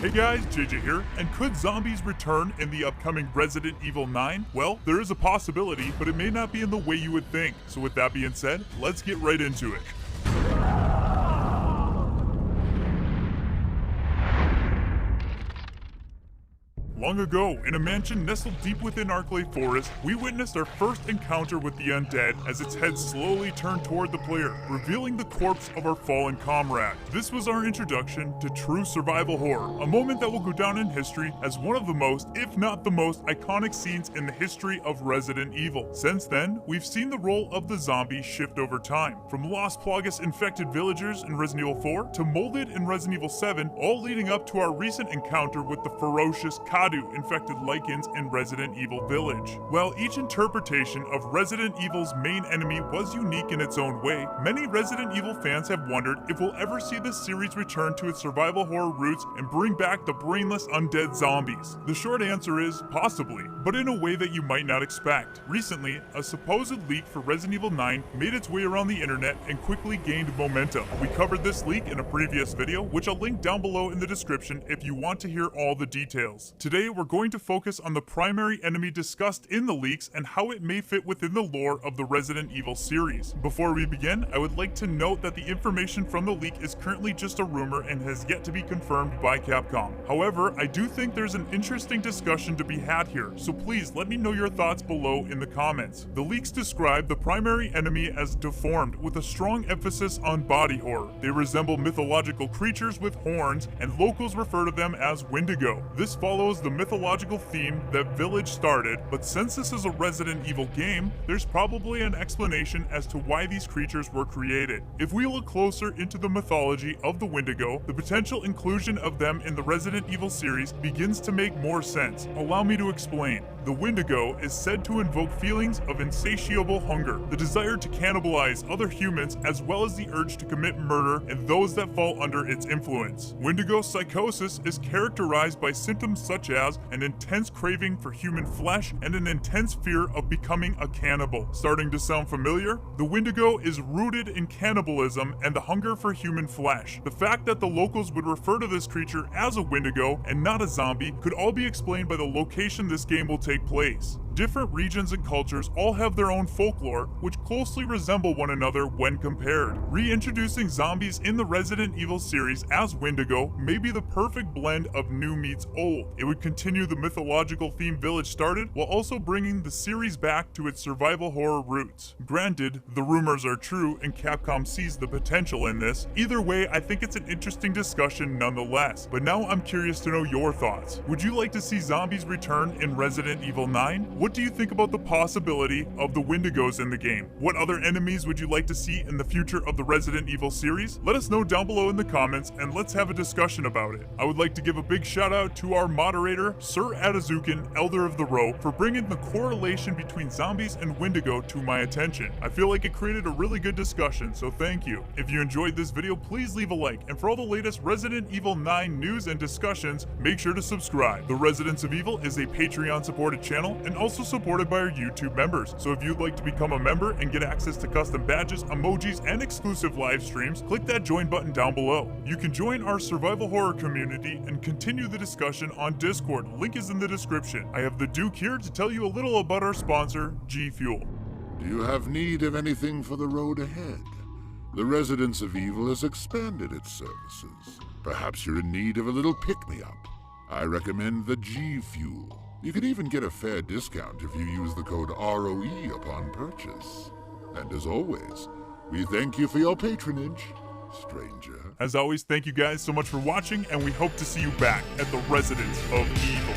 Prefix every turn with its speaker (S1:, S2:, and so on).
S1: Hey guys, JJ here, and could zombies return in the upcoming Resident Evil 9? Well, there is a possibility, but it may not be in the way you would think. So with that being said, let's get right into it. Long ago, in a mansion nestled deep within Arklay Forest, we witnessed our first encounter with the undead as its head slowly turned toward the player, revealing the corpse of our fallen comrade. This was our introduction to true survival horror, a moment that will go down in history as one of the most, if not the most, iconic scenes in the history of Resident Evil. Since then, we've seen the role of the zombie shift over time, from Los Plagas infected villagers in Resident Evil 4 to molded in Resident Evil 7, all leading up to our recent encounter with the ferocious Kadu infected Lycans in Resident Evil Village. While each interpretation of Resident Evil's main enemy was unique in its own way, many Resident Evil fans have wondered if we'll ever see the series return to its survival horror roots and bring back the brainless undead zombies. The short answer is possibly, but in a way that you might not expect. Recently, a supposed leak for Resident Evil 9 made its way around the internet and quickly gained momentum. We covered this leak in a previous video, which I'll link down below in the description if you want to hear all the details. Today, we're going to focus on the primary enemy discussed in the leaks and how it may fit within the lore of the Resident Evil series. Before we begin, I would like to note that the information from the leak is currently just a rumor and has yet to be confirmed by Capcom. However, I do think there's an interesting discussion to be had here, so please let me know your thoughts below in the comments. The leaks describe the primary enemy as deformed, with a strong emphasis on body horror. They resemble mythological creatures with horns, and locals refer to them as Wendigo. This follows the mythological theme that Village started, but since this is a Resident Evil game, there's probably an explanation as to why these creatures were created. If we look closer into the mythology of the Wendigo, the potential inclusion of them in the Resident Evil series begins to make more sense. Allow me to explain. The Wendigo is said to invoke feelings of insatiable hunger, the desire to cannibalize other humans, as well as the urge to commit murder and those that fall under its influence. Wendigo psychosis is characterized by symptoms such as an intense craving for human flesh and an intense fear of becoming a cannibal. Starting to sound familiar? The Wendigo is rooted in cannibalism and the hunger for human flesh. The fact that the locals would refer to this creature as a Wendigo and not a zombie could all be explained by the location this game will take place. Different regions and cultures all have their own folklore, which closely resemble one another when compared. Reintroducing zombies in the Resident Evil series as Wendigo may be the perfect blend of new meets old. It would continue the mythological theme Village started, while also bringing the series back to its survival horror roots. Granted, the rumors are true and Capcom sees the potential in this. Either way, I think it's an interesting discussion nonetheless. But now I'm curious to know your thoughts. Would you like to see zombies return in Resident Evil 9? What do you think about the possibility of the Wendigos in the game? What other enemies would you like to see in the future of the Resident Evil series? Let us know down below in the comments and let's have a discussion about it. I would like to give a big shout out to our moderator, Sir Adazukin, Elder of the Row, for bringing the correlation between zombies and Wendigo to my attention. I feel like it created a really good discussion, so thank you. If you enjoyed this video, please leave a like, and for all the latest Resident Evil 9 news and discussions, make sure to subscribe. The Residents of Evil is a Patreon supported channel and also supported by our YouTube members. So if you'd like to become a member and get access to custom badges, emojis, and exclusive live streams, click that join button down below. You can join our survival horror community and continue the discussion on Discord. Link is in the description. I have the Duke here to tell you a little about our sponsor, G Fuel.
S2: Do you have need of anything for the road ahead? The Residents of Evil has expanded its services. Perhaps you're in need of a little pick-me-up. I recommend the G Fuel. You can even get a fair discount if you use the code ROE upon purchase. And as always, we thank you for your patronage, stranger.
S1: As always, thank you guys so much for watching, and we hope to see you back at the Residents of Evil.